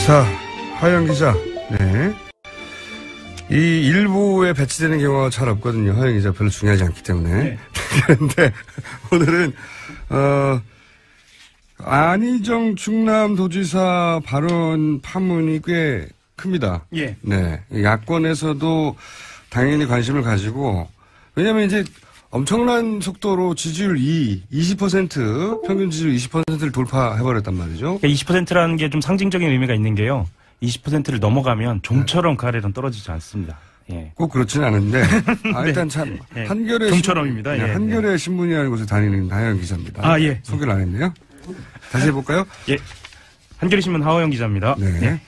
자, 하영 기자. 네. 이 일부에 배치되는 경우가 잘 없거든요. 하영 기자 별로 중요하지 않기 때문에. 네. 그런데 오늘은, 안희정 충남도지사 발언 파문이 꽤 큽니다. 예. 네. 야권에서도 당연히 관심을 가지고, 왜냐면 이제 엄청난 속도로 지지율 20%, 평균 지지율 20%를 돌파해버렸단 말이죠. 20%라는 게 좀 상징적인 의미가 있는 게요. 20%를 넘어가면 좀처럼 그 아래로는 떨어지지 않습니다. 예. 꼭 그렇지는 않은데, 일단 네. 참, 예. 한겨레. 좀처럼입니다. 네, 예. 한겨레 신문이라는 곳에 다니는 하영 기자입니다. 아, 예. 소개를 안 했네요. 다시 해볼까요? 예. 한겨레신문 하호영 기자입니다. 네. 예.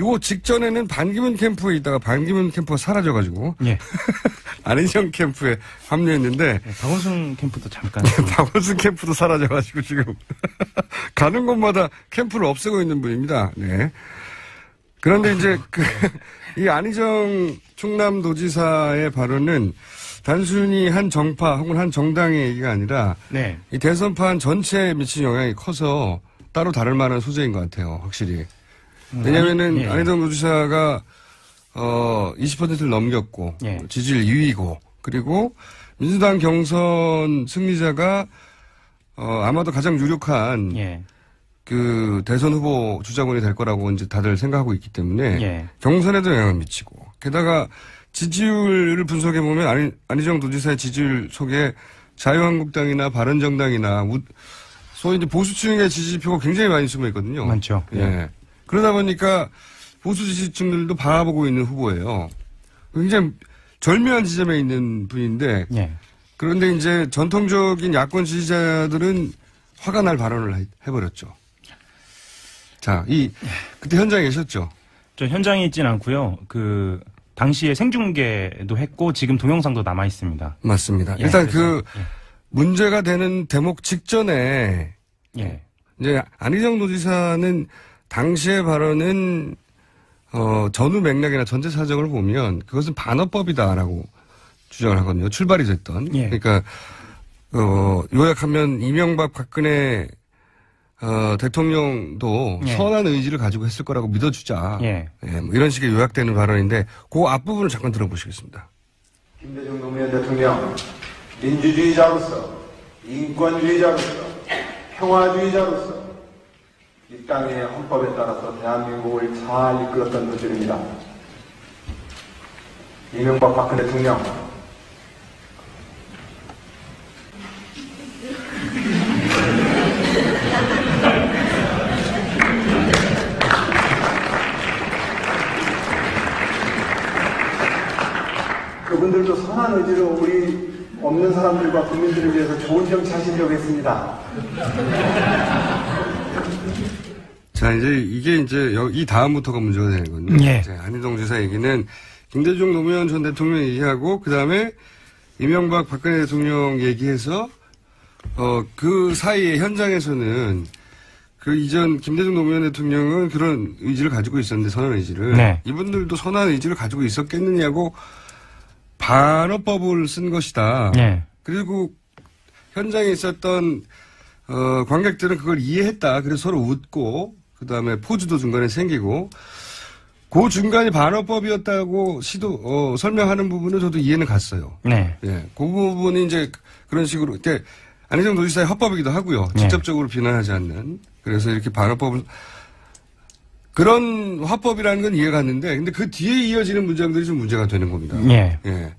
요 직전에는 반기문 캠프에 있다가 반기문 캠프가 사라져가지고. 예. 안희정 캠프에 합류했는데. 네, 박원순 캠프도 잠깐. 박원순 캠프도 사라져가지고 지금. 가는 곳마다 캠프를 없애고 있는 분입니다. 네. 그런데 이제 이 안희정 충남도지사의 발언은 단순히 한 정파 혹은 한 정당의 얘기가 아니라. 네. 이 대선판 전체에 미친 영향이 커서 따로 다를 만한 소재인 것 같아요. 확실히. 왜냐면은 예. 안희정 도지사가 20%를 넘겼고 예. 지지율 2위고 그리고 민주당 경선 승리자가 아마도 가장 유력한 예. 그 대선 후보 주자군이 될 거라고 이제 다들 생각하고 있기 때문에 예. 경선에도 영향을 미치고 게다가 지지율을 분석해 보면 안희정 도지사의 지지율 속에 자유한국당이나 바른정당이나 소위 이제 보수층의 지지표가 굉장히 많이 숨어 있거든요. 많죠. 예. 예. 그러다 보니까 보수 지지층들도 바라보고 있는 후보예요. 굉장히 절묘한 지점에 있는 분인데 예. 그런데 이제 전통적인 야권 지지자들은 화가 날 발언을 해버렸죠. 자, 그때 현장에 계셨죠? 저 현장에 있진 않고요. 그 당시에 생중계도 했고 지금 동영상도 남아 있습니다. 맞습니다. 예, 일단 그래서, 문제가 되는 대목 직전에 예. 이제 안희정 도지사는 당시의 발언은 전후 맥락이나 전체 사정을 보면 그것은 반어법이다라고 주장을 하거든요. 출발이 됐던. 예. 그러니까 요약하면 이명박 박근혜 대통령도 예. 선한 의지를 가지고 했을 거라고 믿어주자. 예. 예, 뭐 이런 식의 요약되는 발언인데 그 앞부분을 잠깐 들어보시겠습니다. 김대중 노무현 대통령 민주주의자로서 인권주의자로서 평화주의자로서 이 땅의 헌법에 따라서 대한민국을 잘 이끌었던 분들입니다. 이명박 박근혜 대통령 그분들도 선한 의지로 우리 없는 사람들과 국민들을 위해서 좋은 정치 하시려고 했습니다. 자, 이게 이 다음부터가 문제가 되는 거거든요. 예. 안희정 지사 얘기는 김대중 노무현 전 대통령 얘기하고, 그 다음에 이명박 박근혜 대통령 얘기해서, 그 사이에 현장에서는 그 이전 김대중 노무현 대통령은 그런 의지를 가지고 있었는데, 선한 의지를. 네. 이분들도 선한 의지를 가지고 있었겠느냐고 반어법을 쓴 것이다. 네. 그리고 현장에 있었던, 관객들은 그걸 이해했다. 그래서 서로 웃고, 그 다음에 포즈도 중간에 생기고, 그 중간이 반어법이었다고 설명하는 부분은 저도 이해는 갔어요. 네. 예. 그 부분이 이제 그런 식으로, 안희정 도지사의 헌법이기도 하고요. 네. 직접적으로 비난하지 않는. 그래서 이렇게 반어법을, 그런 화법이라는 건 이해가 갔는데, 근데 그 뒤에 이어지는 문장들이 좀 문제가 되는 겁니다. 네. 예.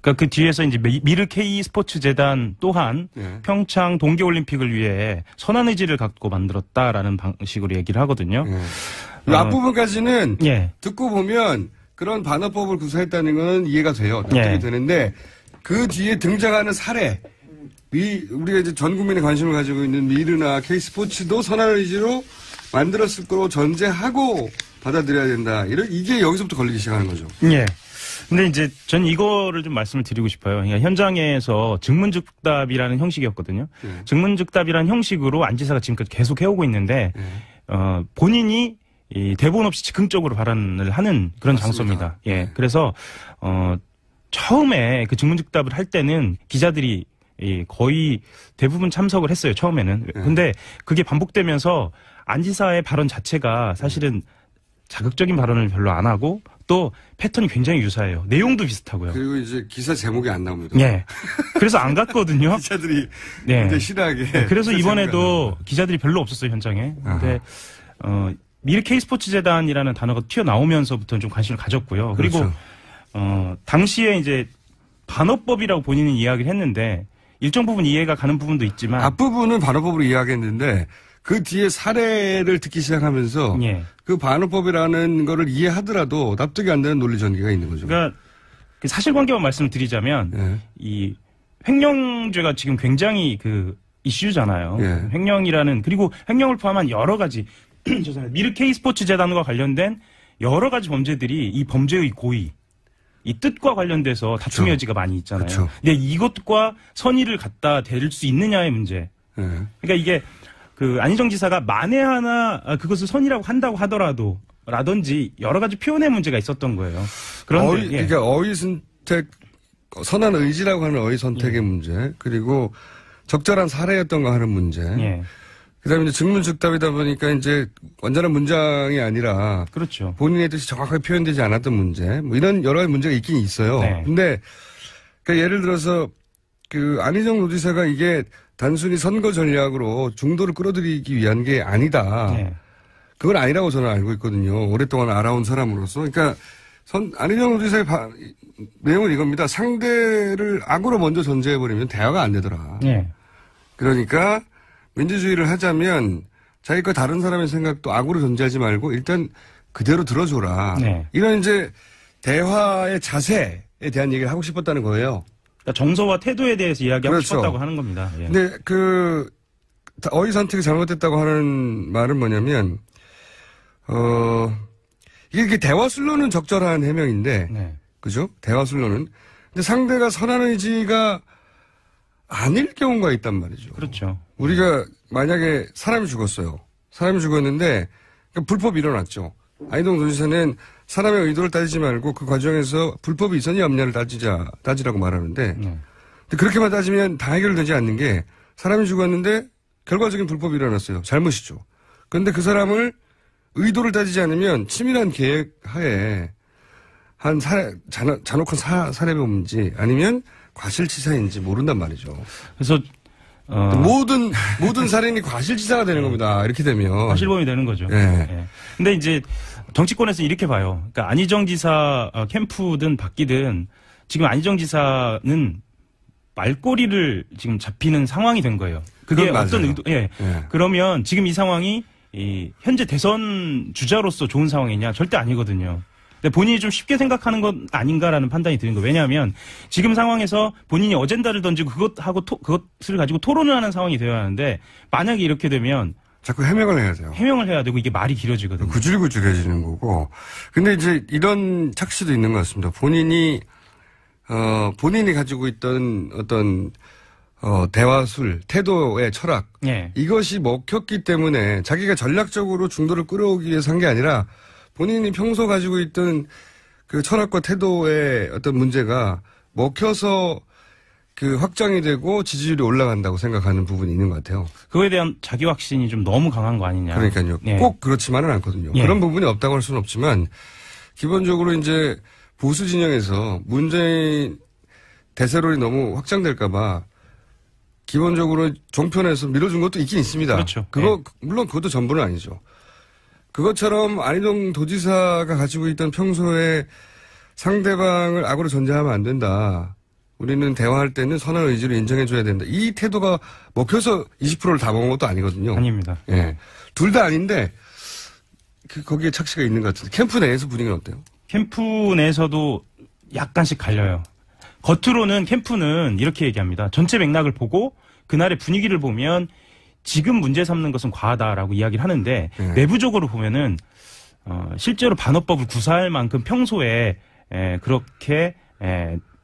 그러니까 그 뒤에서 이제 미르 K 스포츠 재단 또한 예. 평창 동계올림픽을 위해 선한 의지를 갖고 만들었다라는 방식으로 얘기를 하거든요. 예. 앞부분까지는 예. 듣고 보면 그런 반어법을 구사했다는 건 이해가 돼요. 납득이 예. 되는데 그 뒤에 등장하는 사례, 우리가 이제 전 국민의 관심을 가지고 있는 미르나 K 스포츠도 선한 의지로 만들었을 거로 전제하고 받아들여야 된다. 이게 여기서부터 걸리기 시작하는 거죠. 예. 근데 이제 전 이거를 좀 말씀을 드리고 싶어요. 그러니까 현장에서 증문즉답이라는 형식이었거든요. 증문즉답이라는 형식으로 안 지사가 지금까지 계속 해오고 있는데 본인이 이 대본 없이 즉흥적으로 발언을 하는 그런 맞습니다. 장소입니다. 예. 그래서 처음에 그 증문즉답을 할 때는 기자들이 거의 대부분 참석을 했어요. 처음에는. 근데 그게 반복되면서 안 지사의 발언 자체가 사실은 자극적인 발언을 별로 안 하고 또 패턴이 굉장히 유사해요. 내용도 비슷하고요. 그리고 이제 기사 제목이 안 나옵니다. 네. 그래서 안 갔거든요. 기자들이 네. 굉장히 실하게. 네, 그래서 이번에도 기자들이 별로 없었어요, 현장에. 근데 미르 K스포츠 재단이라는 단어가 튀어나오면서부터 좀 관심을 가졌고요. 그리고 그렇죠. 당시에 이제 반어법이라고 본인은 이야기를 했는데 일정 부분 이해가 가는 부분도 있지만 앞부분은 반어법으로 이야기했는데 그 뒤에 사례를 듣기 시작하면서 예. 그 반어법이라는 거를 이해하더라도 납득이 안 되는 논리 전개가 있는 거죠. 그러니까 그 사실관계만 말씀을 드리자면 예. 이 횡령죄가 지금 굉장히 그 이슈잖아요. 예. 횡령이라는 그리고 횡령을 포함한 여러 가지 죄송합니다. 미르 K스포츠 재단과 관련된 여러 가지 범죄들이 이 범죄의 고의 이 뜻과 관련돼서 다툼의 여지가 많이 있잖아요. 그쵸. 근데 이것과 선의를 갖다 댈 수 있느냐의 문제. 예. 그러니까 이게 그 안희정 지사가 만에 하나 그것을 선의라고 한다고 하더라도 라든지 여러 가지 표현의 문제가 있었던 거예요. 그런데 그러니까 어휘 선택, 선한 의지라고 하는 어휘 선택의 문제, 그리고 적절한 사례였던가 하는 문제. 예. 그다음에 이제 증문즉답이다 보니까 이제 완전한 문장이 아니라 그렇죠. 본인의 뜻이 정확하게 표현되지 않았던 문제, 뭐 이런 여러 가지 문제가 있긴 있어요. 네. 근데 그러니까 예를 들어서 그 안희정 노지사가 이게 단순히 선거 전략으로 중도를 끌어들이기 위한 게 아니다. 네. 그건 아니라고 저는 알고 있거든요. 오랫동안 알아온 사람으로서. 그러니까 안희정 노지사의 내용은 이겁니다. 상대를 악으로 먼저 전제해버리면 대화가 안 되더라. 네. 그러니까 민주주의를 하자면 자기과 다른 사람의 생각도 악으로 전제하지 말고 일단 그대로 들어줘라. 네. 이런 이제 대화의 자세에 대한 얘기를 하고 싶었다는 거예요. 그러니까 정서와 태도에 대해서 이야기하고 그렇죠. 싶었다고 하는 겁니다. 예. 근데 그 어휘 선택이 잘못됐다고 하는 말은 뭐냐면 이게 대화 술로는 적절한 해명인데 네. 그죠? 대화 술로는. 근데 상대가 선한 의지가 아닐 경우가 있단 말이죠. 그렇죠. 우리가 만약에 사람이 죽었어요. 사람이 죽었는데 불법이 일어났죠. 안희정 도지사는 사람의 의도를 따지지 말고 그 과정에서 불법이 있었냐 없냐를 따지라고 말하는데 근데 그렇게만 따지면 다 해결되지 않는 게 사람이 죽었는데 결과적인 불법이 일어났어요. 잘못이죠. 그런데 그 사람을 의도를 따지지 않으면 치밀한 계획 하에 한 잔혹한 살해범인지 아니면 과실치사인지 모른단 말이죠. 그래서 모든 살인이 과실치사가 되는 겁니다. 이렇게 되면 과실범이 되는 거죠. 예. 예. 근데 이제 정치권에서 이렇게 봐요. 그러니까 안희정 지사 캠프든 바뀌든 지금 안희정 지사는 말꼬리를 지금 잡히는 상황이 된 거예요. 그게 어떤 의도? 예. 그러면 지금 이 상황이 현재 대선 주자로서 좋은 상황이냐? 절대 아니거든요. 근데 본인이 좀 쉽게 생각하는 건 아닌가라는 판단이 드는 거예요. 왜냐하면 지금 상황에서 본인이 어젠다를 던지고 그것을 가지고 토론을 하는 상황이 되어야 하는데 만약에 이렇게 되면 자꾸 해명을 해야 돼요. 해명을 해야 되고 이게 말이 길어지거든요. 구질구질해지는 거고. 근데 이제 이런 착시도 있는 것 같습니다. 본인이 가지고 있던 어떤 대화술, 태도의 철학. 예. 이것이 먹혔기 때문에 자기가 전략적으로 중도를 끌어오기 위해서 한 게 아니라 본인이 평소 가지고 있던 그 철학과 태도의 어떤 문제가 먹혀서 그 확장이 되고 지지율이 올라간다고 생각하는 부분이 있는 것 같아요. 그거에 대한 자기 확신이 좀 너무 강한 거 아니냐. 그러니까요. 예. 꼭 그렇지만은 않거든요. 예. 그런 부분이 없다고 할 수는 없지만 기본적으로 이제 보수 진영에서 문재인 대세론이 너무 확장될까봐 기본적으로 종편에서 밀어준 것도 있긴 있습니다. 그렇죠. 물론 그것도 전부는 아니죠. 그것처럼 안희정 도지사가 가지고 있던 평소에 상대방을 악으로 전제하면 안 된다. 우리는 대화할 때는 선한 의지를 인정해줘야 된다. 이 태도가 먹혀서 20%를 다 먹은 것도 아니거든요. 아닙니다. 예. 둘 다 아닌데, 거기에 착시가 있는 것 같은데. 캠프 내에서 분위기는 어때요? 캠프 내에서도 약간씩 갈려요. 겉으로는 캠프는 이렇게 얘기합니다. 전체 맥락을 보고 그날의 분위기를 보면 지금 문제 삼는 것은 과하다라고 이야기를 하는데 내부적으로 보면은 실제로 반어법을 구사할 만큼 평소에 그렇게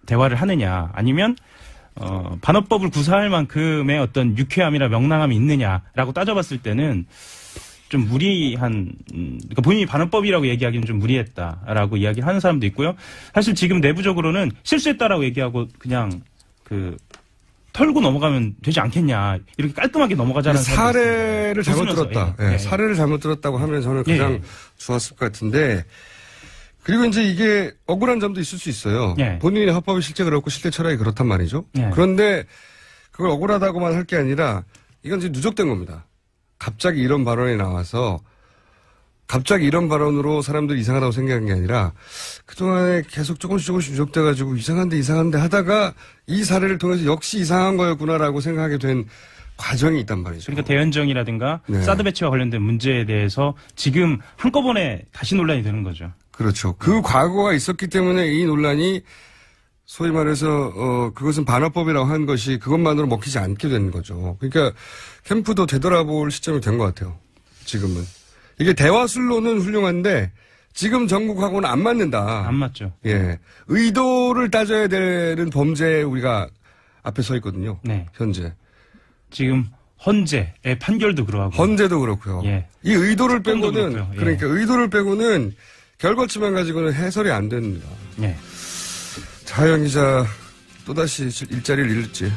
대화를 하느냐 아니면 반어법을 구사할 만큼의 어떤 유쾌함이나 명랑함이 있느냐라고 따져봤을 때는 좀 무리한 그러니까 본인이 반어법이라고 얘기하기는 좀 무리했다라고 이야기를 하는 사람도 있고요. 사실 지금 내부적으로는 실수했다라고 얘기하고 그냥 털고 넘어가면 되지 않겠냐. 이렇게 깔끔하게 넘어가자는 사례를 잘못 웃으면서, 들었다. 예, 예. 사례를 잘못 들었다고 하면 저는 가장 예. 좋았을 것 같은데 그리고 이제 이게 억울한 점도 있을 수 있어요. 예. 본인이 합법이 실제 그렇고 실제 철학이 그렇단 말이죠. 예. 그런데 그걸 억울하다고만 할 게 아니라 이건 이제 누적된 겁니다. 갑자기 이런 발언이 나와서 갑자기 이런 발언으로 사람들이 이상하다고 생각한 게 아니라 그동안에 계속 조금씩 누적돼가지고 이상한데 하다가 이 사례를 통해서 역시 이상한 거였구나라고 생각하게 된 과정이 있단 말이죠. 그러니까 대연정이라든가 네. 사드 배치와 관련된 문제에 대해서 지금 한꺼번에 다시 논란이 되는 거죠. 그렇죠. 그 과거가 있었기 때문에 이 논란이 소위 말해서 그것은 반어법이라고 한 것이 그것만으로 먹히지 않게 된 거죠. 그러니까 캠프도 되돌아볼 시점이 된 것 같아요. 지금은. 이게 대화술로는 훌륭한데 지금 정국하고는 안 맞는다. 안 맞죠. 예. 의도를 따져야 되는 범죄에 우리가 앞에 서 있거든요. 네. 현재. 지금 헌재의 판결도 그러하고. 헌재도 그렇고요. 예. 이 의도를 특검도 빼고는 그렇고요. 예. 그러니까 의도를 빼고는 결과치만 가지고는 해설이 안 됩니다. 예. 자영 기자 또다시 일자리를 잃을지.